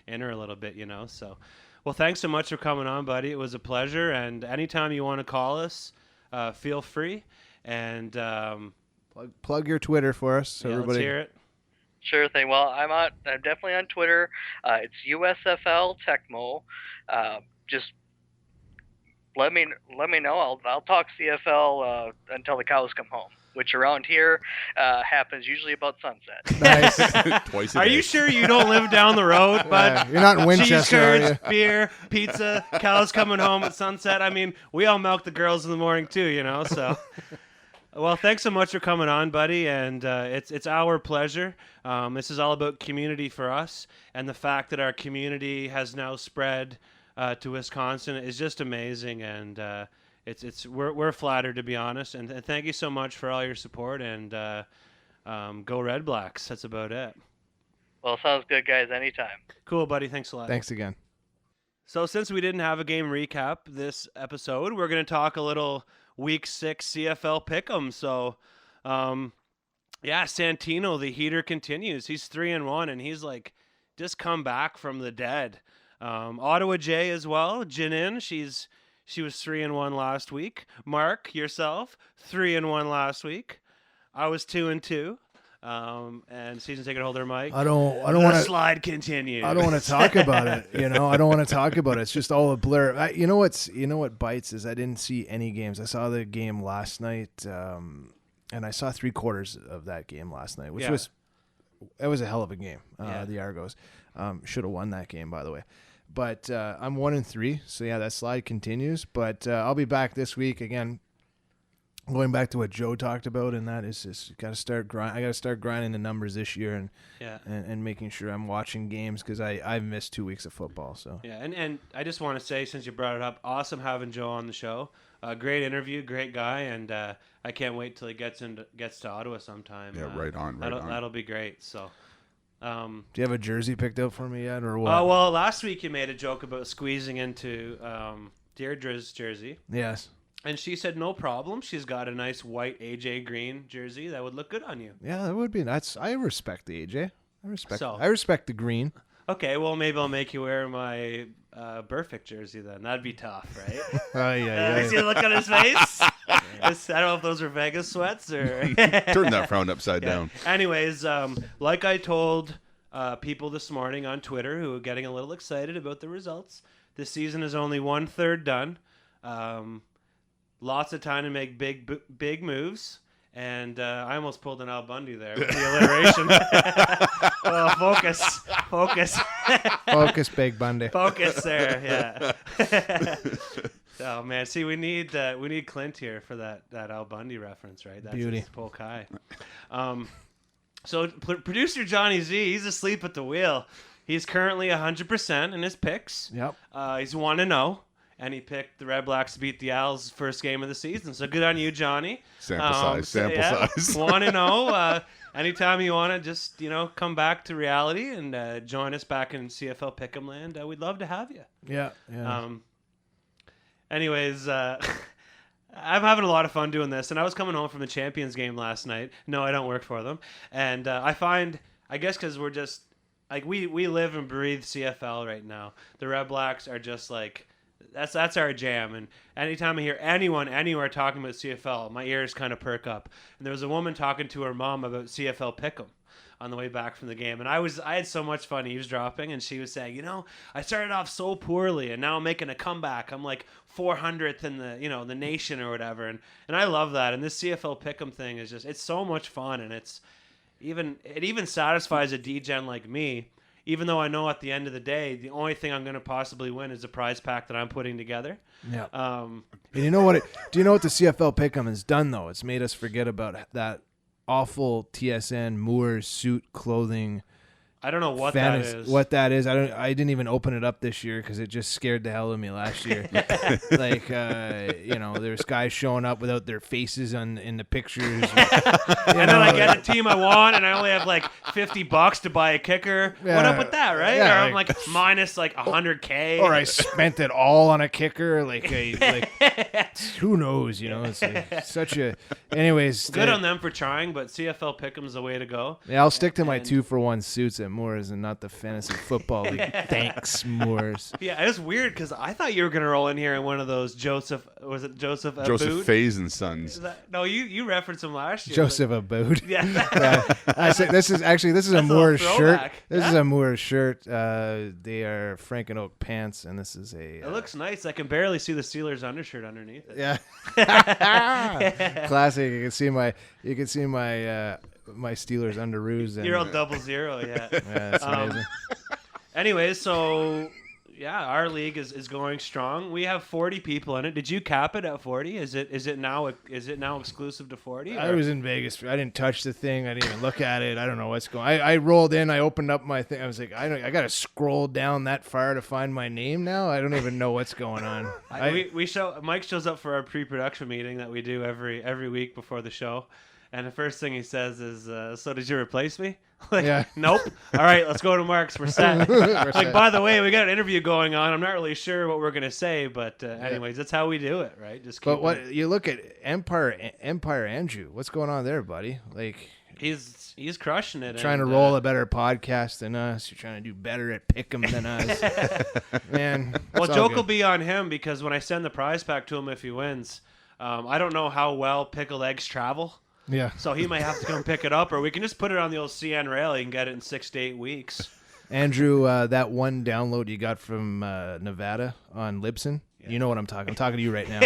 in her a little bit, So, well, thanks so much for coming on, buddy. It was a pleasure, and anytime you want to call us, feel free. And plug your Twitter for us, so everybody. Let's hear it. Sure thing. Well, I'm definitely on Twitter. It's USFL Tecmo. Just let me know. I'll talk CFL until the cows come home, which around here happens usually about sunset. Nice. Twice a Are day. you sure you don't live down the road, bud? You're not in Winchester, are Cheese you? curds, beer, pizza, cows coming home at sunset. I mean, we all milk the girls in the morning too, So. Well, thanks so much for coming on, buddy, and it's our pleasure. This is all about community for us, and the fact that our community has now spread to Wisconsin is just amazing, and we're flattered, to be honest. And thank you so much for all your support, and go Red Blacks. That's about it. Well, sounds good, guys. Anytime. Cool, buddy. Thanks a lot. Thanks again. So since we didn't have a game recap this episode, we're going to talk a little Week 6 CFL Pick'em. So, Santino, the heater continues. He's 3-1, and he's like just come back from the dead. Ottawa J as well. Janine, she was 3-1 last week. Mark, yourself, 3-1 last week. I was 2-2. And season ticket holder Mike. I don't want to slide continues. I don't want to talk about it. I don't want to talk about it. It's just all a blur. You know what bites is I didn't see any games. I saw the game last night, and I saw 3/4 of that game last night, which was a hell of a game. The Argos should have won that game, by the way. But I'm 1-3, so that slide continues. But I'll be back this week again. Going back to what Joe talked about, and that is just got to start grind. I got to start grinding the numbers this year, and making sure I'm watching games because I've missed 2 weeks of football. So and I just want to say, since you brought it up, awesome having Joe on the show. Great interview, great guy, and I can't wait till he gets to Ottawa sometime. Yeah, right on. That'll be great. So. Do you have a jersey picked out for me yet, or what? Well, last week you made a joke about squeezing into Deirdre's jersey. Yes. And she said no problem. She's got a nice white AJ Green jersey that would look good on you. Yeah, that would be nice. I respect the AJ. I respect the green. Okay, well maybe I'll make you wear my Perfect jersey then. That'd be tough, right? Yeah. See the look on his face? I don't know if those are Vegas sweats or. Turn that frown upside down. Anyways, like I told people this morning on Twitter who are getting a little excited about the results, this season is only 1/3 done. Lots of time to make big moves, and I almost pulled an Al Bundy there with the alliteration. Focus. Focus, Big Bundy. Focus there, yeah. Oh man, see, we need Clint here for that Al Bundy reference, right? That's Beauty. Polk High. So producer Johnny Z, he's asleep at the wheel. He's currently 100% in his picks. Yep. He's 1-0. And he picked the Red Blacks to beat the Owls first game of the season. So good on you, Johnny. Sample size. 1-0. Anytime you want to just, come back to reality and join us back in CFL Pick'em land, we'd love to have you. Yeah. Anyways, I'm having a lot of fun doing this. And I was coming home from the Champions game last night. No, I don't work for them. And I guess because we're just, like, we live and breathe CFL right now. The Red Blacks are just like... That's our jam, and anytime I hear anyone anywhere talking about CFL, my ears kind of perk up. And there was a woman talking to her mom about CFL Pick'em on the way back from the game, and I had so much fun eavesdropping, and she was saying, I started off so poorly, and now I'm making a comeback. I'm like 400th in the nation or whatever, and I love that. And this CFL Pick'em thing is it's so much fun, and it even satisfies a D-gen like me. Even though I know at the end of the day, the only thing I'm going to possibly win is the prize pack that I'm putting together. Yeah. And you know what? Do you know what the CFL Pick'em has done though? It's made us forget about that awful TSN Moores suit clothing. I don't know what that is. What that is? I didn't even open it up this year because it just scared the hell out of me last year. There's guys showing up without their faces in the pictures. And then I get a team I want, and I only have like $50 to buy a kicker. Yeah. What up with that, right? Yeah, or I'm like minus like $100K. Or I spent it all on a kicker. Who knows? It's like such a. Anyways, good on them for trying, but CFL Pick'em's the way to go. Yeah, I'll stick to my 2-for-1 suits at Moores and not the fantasy football league. Thanks, Moores. Yeah, it was weird because I thought you were gonna roll in here in one of those Joseph Joseph Faze and Sons. No, you referenced him last year. Joseph Abood. Yeah. I said this is a Moores shirt. This is a Moores shirt. They are Frank and Oak pants, and this is a. It looks nice. I can barely see the Steelers undershirt underneath it. Yeah. Classic. You can see my my Steelers underoos. You're all 00, yeah. Yeah, that's amazing. Anyways, so Yeah, our league is going strong. We have 40 people in it. Did you cap it at 40? Is it now exclusive to 40? I was in Vegas. I didn't touch the thing. I didn't even look at it. I don't know what's going. I rolled in. I opened up my thing. I was like, I got to scroll down that far to find my name now. I don't even know what's going on. Mike shows up for our pre-production meeting that we do every week before the show. And the first thing he says is, so did you replace me? Like, yeah. Nope. All right, let's go to Mark's. We're set. Like, by the way, we got an interview going on. I'm not really sure what we're going to say, but anyways, that's how we do it, right? Just keep you look at Empire Andrew. What's going on there, buddy? Like, he's crushing it. Trying to roll a better podcast than us. You're trying to do better at pick'em than us. Man. Well, joke will be on him because when I send the prize pack to him if he wins, I don't know how well pickled eggs travel. Yeah. So he might have to come pick it up, or we can just put it on the old CN rail. You can get it in 6 to 8 weeks. Andrew, that one download you got from Nevada on Libsyn, you know what I'm talking. I'm talking to you right now.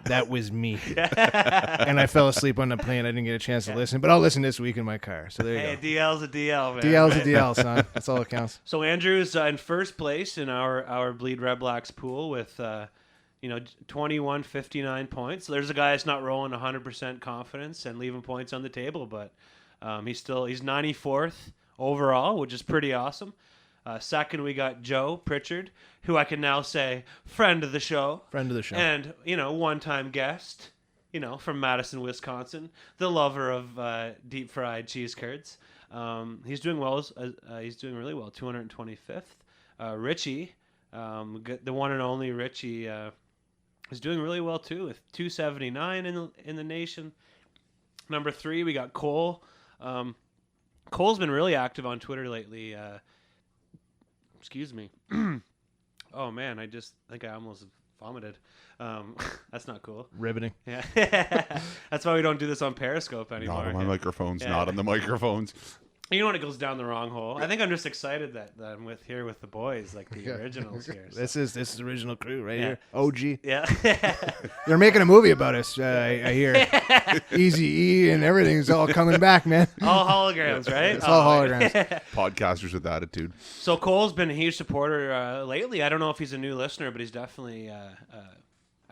That was me. And I fell asleep on the plane. I didn't get a chance to listen, but I'll listen this week in my car. So there you go. Hey, DL's a DL, man. DL's a DL, son. That's all that counts. So Andrew's in first place in our Bleed Red Blacks pool with 2159 points. There's a guy that's not rolling 100% confidence and leaving points on the table, but he's 94th overall, which is pretty awesome. Second, we got Joe Pritchard, who I can now say friend of the show. Friend of the show. And, one-time guest, from Madison, Wisconsin, the lover of deep fried cheese curds. He's doing well. He's doing really well, 225th. Richie, the one and only Richie, is doing really well too, with 279 in the nation. Number 3, we got Cole. Cole's been really active on Twitter lately. Excuse me. Oh man, I just think I almost vomited. That's not cool. Riveting. Yeah. That's why we don't do this on Periscope anymore. Not on my microphones. Yeah. Not on the microphones. You know when it goes down the wrong hole. I think I'm just excited that I'm here with the boys, like the originals here. So. This is the original crew right here. OG. Yeah. They're making a movie about us. I hear. Easy E and everything's all coming back, man. All holograms, right? It's all holograms. Podcasters with attitude. So Cole's been a huge supporter lately. I don't know if he's a new listener, but he's definitely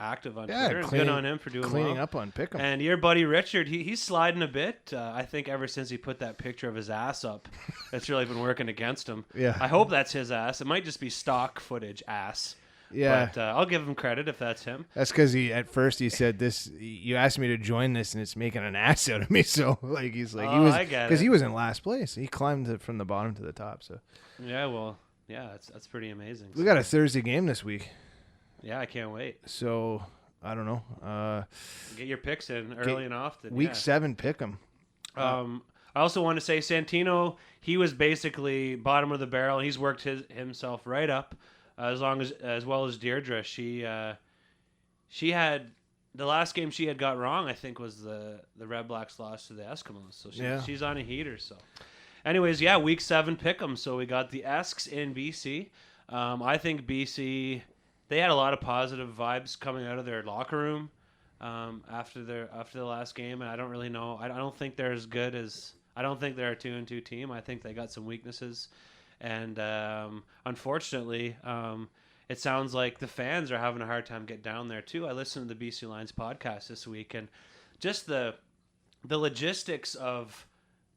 active on Twitter. Good on him for doing cleaning up on Pick'em. And your buddy Richard, he's sliding a bit. I think ever since he put that picture of his ass up, it's really been working against him. Yeah. I hope that's his ass. It might just be stock footage ass. Yeah. But I'll give him credit if that's him. That's because at first he said this. You asked me to join this, and it's making an ass out of me. So I get it. Because he was in last place. He climbed from the bottom to the top. So. Yeah. Well. Yeah. That's pretty amazing. We got a Thursday game this week. Yeah, I can't wait. So, I don't know. Get your picks in early and often. Week 7, pick 'em. I also want to say Santino, he was basically bottom of the barrel. He's worked himself right up, as well as Deirdre. She had the last game she had got wrong, I think, was the Red Blacks lost to the Eskimos. So she's on a heater. So, anyways, yeah, week 7, pick 'em. So we got the Esks in BC. I think BC. They had a lot of positive vibes coming out of their locker room after the last game, and I don't really know. I don't think they're as good as. I don't think they're a 2-2 team. I think they got some weaknesses, and unfortunately, it sounds like the fans are having a hard time getting down there too. I listened to the BC Lions podcast this week, and just the logistics of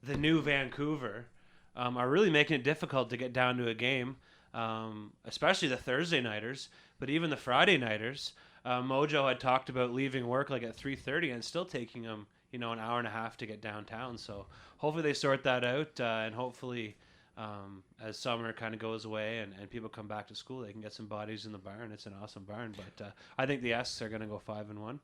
the new Vancouver are really making it difficult to get down to a game, especially the Thursday nighters. But even the Friday nighters, Mojo had talked about leaving work like at 3:30 and still taking them, an hour and a half to get downtown. So hopefully they sort that out, and hopefully as summer kind of goes away and people come back to school, they can get some bodies in the barn. It's an awesome barn, but I think the Esks are going to go 5-1.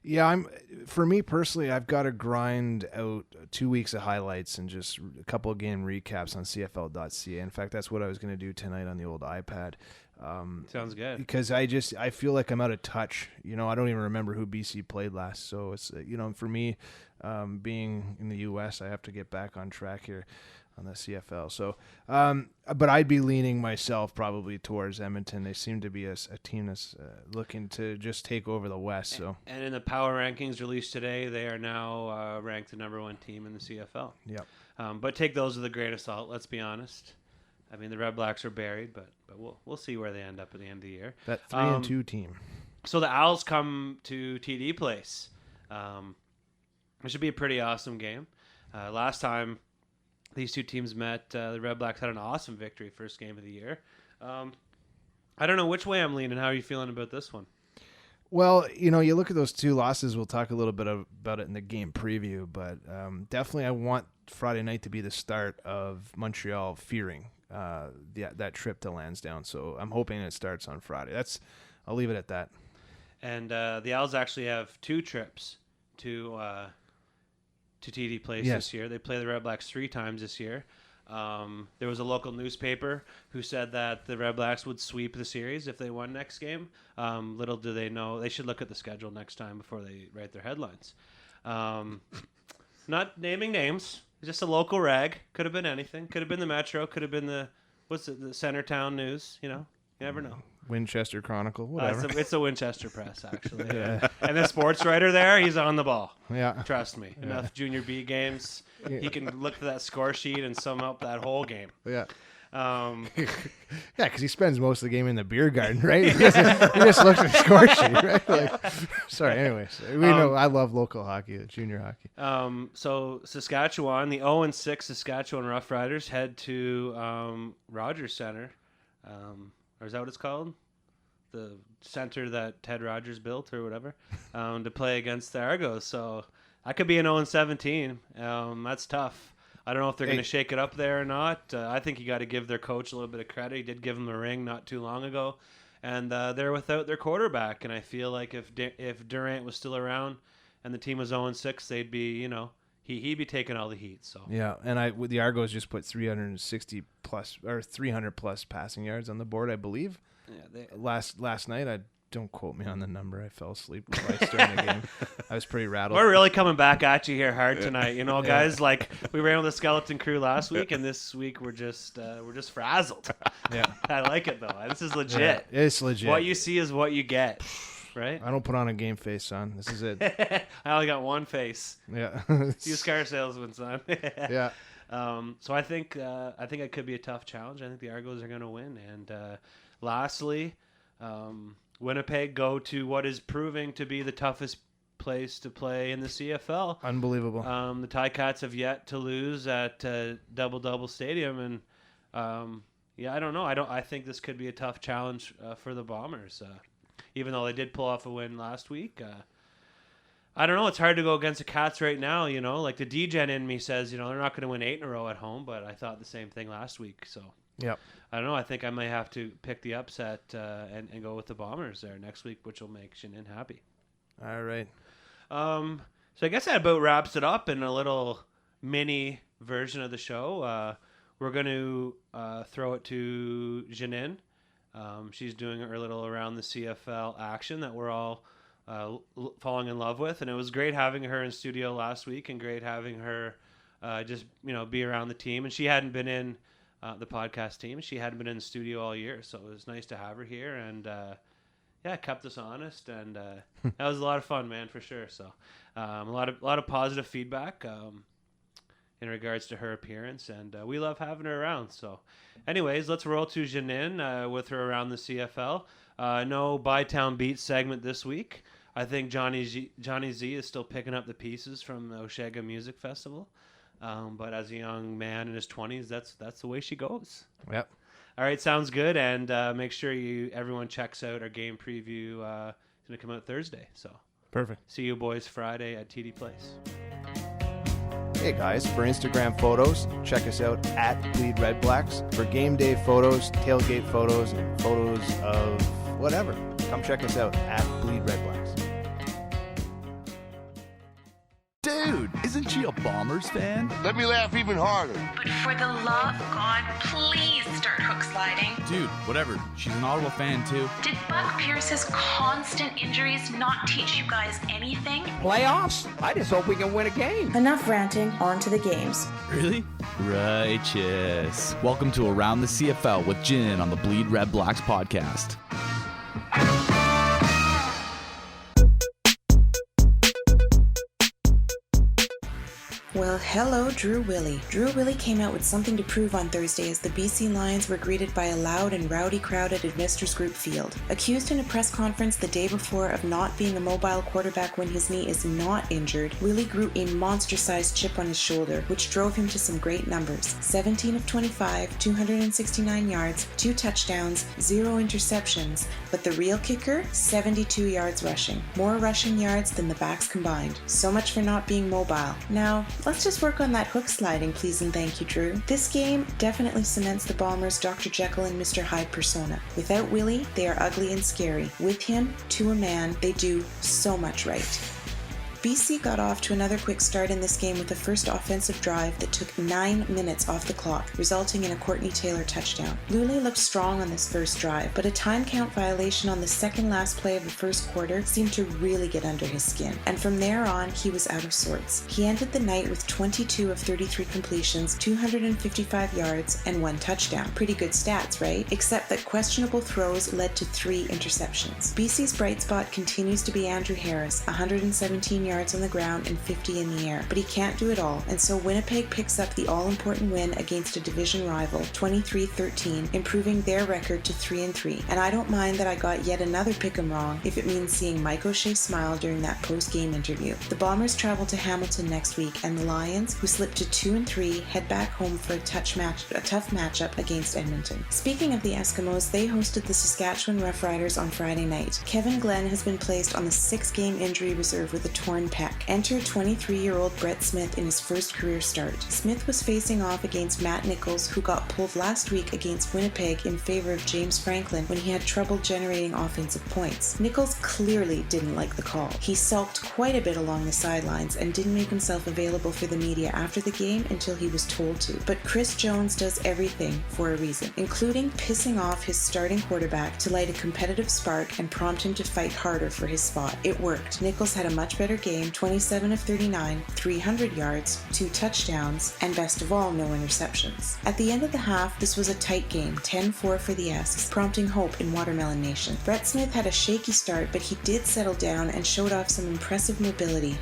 Yeah, for me personally, I've got to grind out 2 weeks of highlights and just a couple of game recaps on CFL.ca. In fact, that's what I was going to do tonight on the old iPad. Sounds good. Because I feel like I'm out of touch. I don't even remember who BC played last. So it's for me, being in the U.S., I have to get back on track here on the CFL. So, but I'd be leaning myself probably towards Edmonton. They seem to be a team that's looking to just take over the West. So, and in the power rankings released today, they are now ranked the #1 team in the CFL. Yep. But take those with a grain of salt. Let's be honest. I mean, the Red Blacks are buried, but we'll see where they end up at the end of the year. That 3-2 team. So the Owls come to TD Place. It should be a pretty awesome game. Last time these two teams met, the Red Blacks had an awesome victory, first game of the year. I don't know which way I'm leaning. How are you feeling about this one? Well, you look at those two losses. We'll talk a little bit about it in the game preview, but definitely I want Friday night to be the start of Montreal fearing that trip to Lansdowne. So I'm hoping it starts on Friday. I'll leave it at that. And the Owls actually have 2 trips to TD Place this year. They play the Red Blacks 3 times this year. There was a local newspaper who said that the Red Blacks would sweep the series if they won next game. Little do they know, they should look at the schedule next time before they write their headlines. Not naming names, just a local rag. Could have been anything. Could have been the Metro. Could have been the Centertown News. You never know. Winchester Chronicle, whatever. It's a Winchester Press, actually. Yeah. And the sports writer there, he's on the ball. Yeah. Trust me. Yeah. Enough Junior B games. He can look at that score sheet and sum up that whole game. Yeah. Yeah, because he spends most of the game in the beer garden, right? He just looks at the score sheet, right? Sorry, anyways. We know I love local hockey, junior hockey. So Saskatchewan, the 0-6 Saskatchewan Roughriders head to Rogers Center. Or is that what it's called? The center that Ted Rogers built or whatever, to play against the Argos. So that could be an 0-17. That's tough. I don't know if they're going to shake it up there or not. I think you got to give their coach a little bit of credit. He did give him a ring not too long ago. And they're without their quarterback. And I feel like if Durant was still around and the team was 0-6, they'd be, he'd be taking all the heat. So yeah, and the Argos just put 360 plus or 300 plus passing yards on the board, I believe. Yeah, last night. Don't quote me on the number. I fell asleep twice during the game. I was pretty rattled. We're really coming back at you here hard tonight, guys. Like we ran with the skeleton crew last week, and this week we're just frazzled. Yeah, I like it though. This is legit. Yeah, it's legit. What you see is what you get. Right? I don't put on a game face, son. This is it. I only got one face. Yeah. Used car salesman, son. Yeah. So I think it could be a tough challenge. I think the Argos are going to win. And lastly, Winnipeg go to what is proving to be the toughest place to play in the CFL. Unbelievable. The Ticats have yet to lose at Double Stadium, and I don't know. I think this could be a tough challenge for the Bombers. Even though they did pull off a win last week. I don't know. It's hard to go against the Cats right now, Like the D-Gen in me says, they're not going to win 8 in a row at home, but I thought the same thing last week. So yep. I don't know. I think I might have to pick the upset and go with the Bombers there next week, which will make Shannon happy. All right. So I guess that about wraps it up in a little mini version of the show. We're going to throw it to Janine. She's doing her little around the CFL action that we're all falling in love with, and it was great having her in studio last week, and great having her just be around the team. And she hadn't been in the podcast team; she hadn't been in the studio all year, so it was nice to have her here. And it kept us honest, and that was a lot of fun, man, for sure. So a lot of positive feedback. In regards to her appearance, and we love having her around. So anyways, let's roll to Janine with her around the CFL. No Bytown Beat segment this week. I think Johnny Z is still picking up the pieces from the Osheaga Music Festival. But as a young man in his 20s, that's the way she goes. Yep. All right, sounds good. And make sure everyone checks out our game preview. It's going to come out Thursday. So perfect. See you boys Friday at TD Place. Hey guys, for Instagram photos, check us out at BleedRedBlacks. For game day photos, tailgate photos, and photos of whatever, come check us out at BleedRedBlacks. Dude, isn't she a Bombers fan? Let me laugh even harder. But for the love of God, please start hook sliding. Dude, whatever. She's an Ottawa fan too. Did Buck Pierce's constant injuries not teach you guys anything? Playoffs? I just hope we can win a game. Enough ranting, on to the games. Really? Righteous. Welcome to Around the CFL with Jin on the Bleed Red Blacks podcast. Well, Well, hello, Drew Willie. Drew Willie came out with something to prove on Thursday as the BC Lions were greeted by a loud and rowdy crowd at Investors Group Field. Accused in a press conference the day before of not being a mobile quarterback when his knee is not injured, Willie grew a monster-sized chip on his shoulder, which drove him to some great numbers. 17 of 25, 269 yards, 2 touchdowns, 0 interceptions, but the real kicker, 72 yards rushing. More rushing yards than the backs combined. So much for not being mobile. Now, let's just work on that hook sliding, please and thank you, Drew. This game definitely cements the Bombers' Dr. Jekyll and Mr. Hyde persona. Without Willie, they are ugly and scary. With him, to a man, they do so much right. BC got off to another quick start in this game with a first offensive drive that took 9 minutes off the clock, resulting in a Courtney Taylor touchdown. Lule looked strong on this first drive, but a time count violation on the second last play of the first quarter seemed to really get under his skin, and from there on, he was out of sorts. He ended the night with 22 of 33 completions, 255 yards, and 1 touchdown. Pretty good stats, right? Except that questionable throws led to 3 interceptions. BC's bright spot continues to be Andrew Harris, 117 yards on the ground and 50 in the air, but he can't do it all, and so Winnipeg picks up the all-important win against a division rival, 23-13, improving their record to 3-3. And I don't mind that I got yet another pick'em wrong if it means seeing Mike O'Shea smile during that post-game interview. The Bombers travel to Hamilton next week, and the Lions, who slipped to 2-3, head back home for a tough matchup against Edmonton. Speaking of the Eskimos, they hosted the Saskatchewan Roughriders on Friday night. Kevin Glenn has been placed on the 6-game injury reserve with a torn pec. Enter 23-year-old Brett Smith in his first career start. Smith was facing off against Matt Nichols, who got pulled last week against Winnipeg in favor of James Franklin when he had trouble generating offensive points. Nichols clearly didn't like the call. He sulked quite a bit along the sidelines and didn't make himself available for the media after the game until he was told to. But Chris Jones does everything for a reason, including pissing off his starting quarterback to light a competitive spark and prompt him to fight harder for his spot. It worked. Nichols had a much better game, 27 of 39, 300 yards, 2 touchdowns, and best of all, no interceptions. At the end of the half, this was a tight game, 10-4 for the Esks, prompting hope in Watermelon Nation. Brett Smith had a shaky start, but he did settle down and showed off some impressive mobility.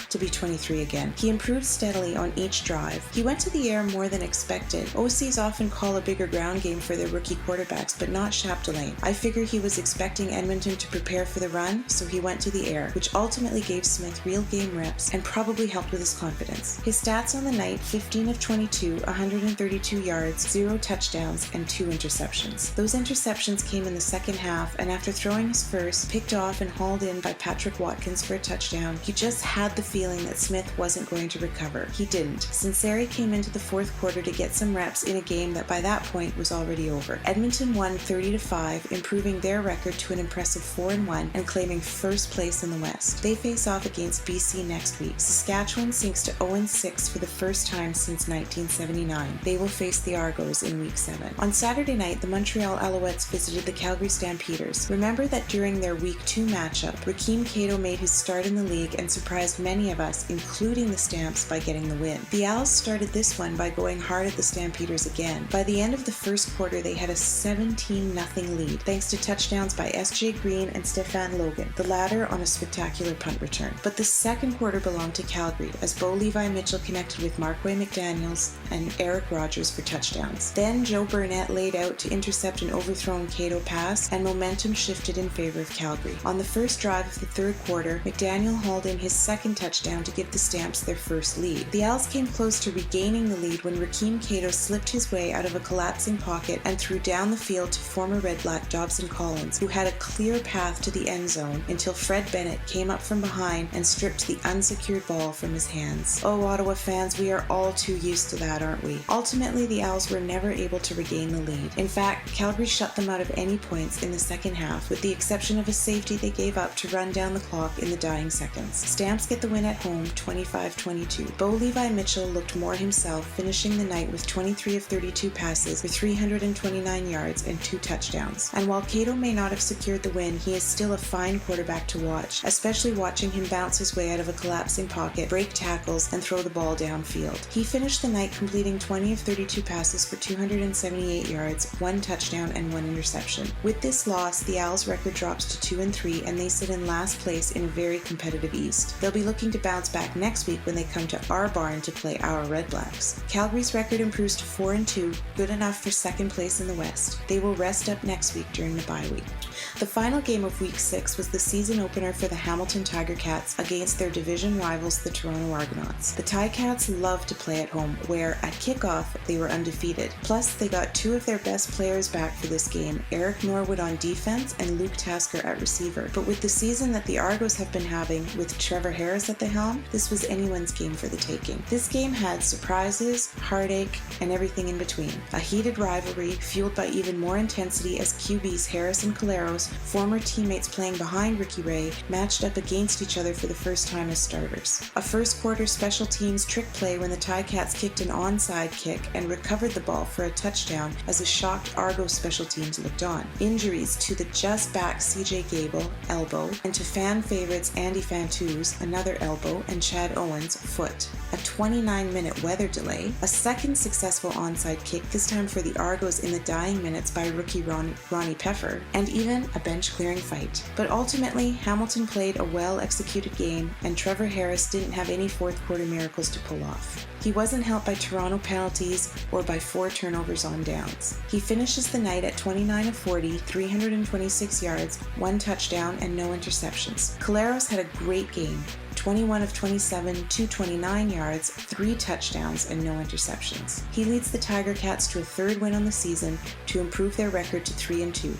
To be 23 again. He improved steadily on each drive. He went to the air more than expected. OCs often call a bigger ground game for their rookie quarterbacks, but not Chapdelaine. I figure he was expecting Edmonton to prepare for the run, so he went to the air, which ultimately gave Smith real game reps and probably helped with his confidence. His stats on the night, 15 of 22, 132 yards, 0 touchdowns, and 2 interceptions. Those interceptions came in the second half, and after throwing his first, picked off and hauled in by Patrick Watkins for a touchdown, he just had the feeling that Smith wasn't going to recover. He didn't. Sinceri came into the fourth quarter to get some reps in a game that by that point was already over. Edmonton won 30-5, improving their record to an impressive 4-1 and claiming first place in the West. They face off against BC next week. Saskatchewan sinks to 0-6 for the first time since 1979. They will face the Argos in Week 7. On Saturday night, the Montreal Alouettes visited the Calgary Stampeders. Remember that during their Week 2 matchup, Rakeem Cato made his start in the league and surprised many of us, including the Stamps, by getting the win. The Owls started this one by going hard at the Stampeders again. By the end of the first quarter, they had a 17-0 lead, thanks to touchdowns by S.J. Green and Stefan Logan, the latter on a spectacular punt return. But the second quarter belonged to Calgary, as Bo Levi Mitchell connected with Markway McDaniels and Eric Rogers for touchdowns. Then Joe Burnett laid out to intercept an overthrown Cato pass, and momentum shifted in favor of Calgary. On the first drive of the third quarter, McDaniel hauled in his second touchdown to give the Stamps their first lead. The Owls came close to regaining the lead when Rakeem Cato slipped his way out of a collapsing pocket and threw down the field to former Red Black Dobson Collins, who had a clear path to the end zone until Fred Bennett came up from behind and stripped the unsecured ball from his hands. Oh, Ottawa fans, we are all too used to that, aren't we? Ultimately, the Owls were never able to regain the lead. In fact, Calgary shut them out of any points in the second half, with the exception of a safety they gave up to run down the clock in the dying seconds. Stamps get the win at home, 25-22. Bo Levi Mitchell looked more himself, finishing the night with 23 of 32 passes for 329 yards and 2 touchdowns. And while Cato may not have secured the win, he is still a fine quarterback to watch, especially watching him bounce bounce his way out of a collapsing pocket, break tackles, and throw the ball downfield. He finished the night completing 20 of 32 passes for 278 yards, 1 touchdown, and 1 interception. With this loss, the Owls' record drops to 2-3, and they sit in last place in a very competitive East. They'll be looking to bounce back next week when they come to our barn to play our Red Blacks. Calgary's record improves to 4-2, good enough for second place in the West. They will rest up next week during the bye week. The final game of Week 6 was the season opener for the Hamilton Tiger Cats against their division rivals, the Toronto Argonauts. The Ticats love to play at home, where at kickoff they were undefeated. Plus, they got 2 of their best players back for this game, Eric Norwood on defense and Luke Tasker at receiver. But with the season that the Argos have been having, with Trevor Harris at the helm, this was anyone's game for the taking. This game had surprises, heartache, and everything in between. A heated rivalry, fueled by even more intensity as QBs Harris and Collaros, former teammates playing behind Ricky Ray, matched up against each other for the first time as starters. A first quarter special teams trick play when the Ticats kicked an onside kick and recovered the ball for a touchdown as a shocked Argos special teams looked on. Injuries to the just back CJ Gable, elbow, and to fan favorites Andy Fantuz, another elbow, and Chad Owens, foot. A 29-minute weather delay, a second successful onside kick, this time for the Argos in the dying minutes by rookie Ronnie Peffer, and even a bench-clearing fight. But ultimately, Hamilton played a well-executed game, and Trevor Harris didn't have any fourth-quarter miracles to pull off. He wasn't helped by Toronto penalties or by 4 turnovers on downs. He finishes the night at 29 of 40, 326 yards, 1 touchdown, and no interceptions. Collaros had a great game. 21 of 27, 229 yards, 3 touchdowns, and no interceptions. He leads the Tiger Cats to a 3rd win on the season to improve their record to 3-2.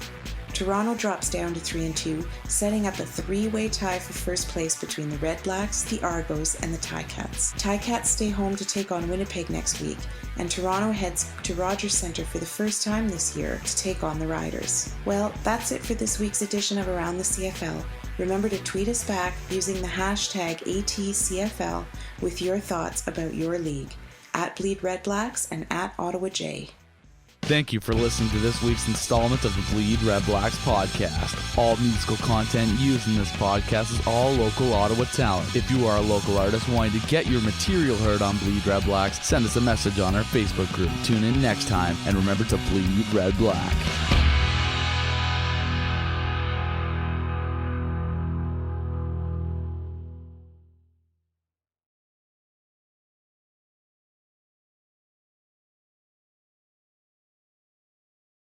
Toronto drops down to 3-2, setting up a 3-way tie for first place between the Red Blacks, the Argos, and the Ticats. Ticats stay home to take on Winnipeg next week, and Toronto heads to Rogers Centre for the first time this year to take on the Riders. Well, that's it for this week's edition of Around the CFL. Remember to tweet us back using the hashtag ATCFL with your thoughts about your league, at BleedRedBlacks and at OttawaJ. Thank you for listening to this week's installment of the Bleed Red Blacks podcast. All musical content used in this podcast is all local Ottawa talent. If you are a local artist wanting to get your material heard on Bleed Red Blacks, send us a message on our Facebook group. Tune in next time, and remember to bleed red black.